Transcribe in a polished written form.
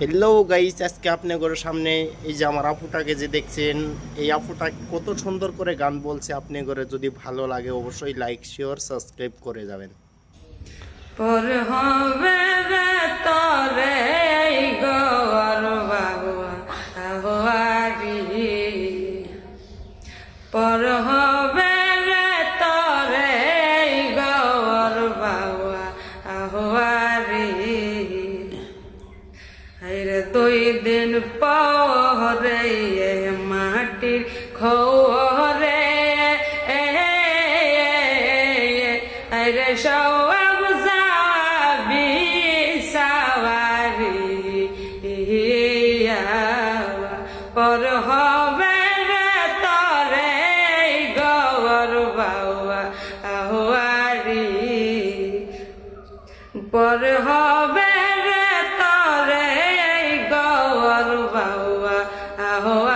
Hello guys, আজকে আপনাদের সামনে এই যে আমার আপুটাকে যে দেখছেন, এই আপুটা কত সুন্দর করে গান বলছে। আপনাদের যদি ভালো লাগে অবশ্যই লাইক শেয়ার সাবস্ক্রাইব করে যাবেন। পর হবে রে তরে গর বাহুয়া আহোয়ারি পর হবে রে তরে গর বাহুয়া আহোয়ারি রে 2 দিন পরে মাটির খোরে রে সব যাবি সাওয়ারি পর হবে রে তরে গর বাউয়া আহোয়ারি পর হবে রে তরে গর বাউয়া আহোয়ারি।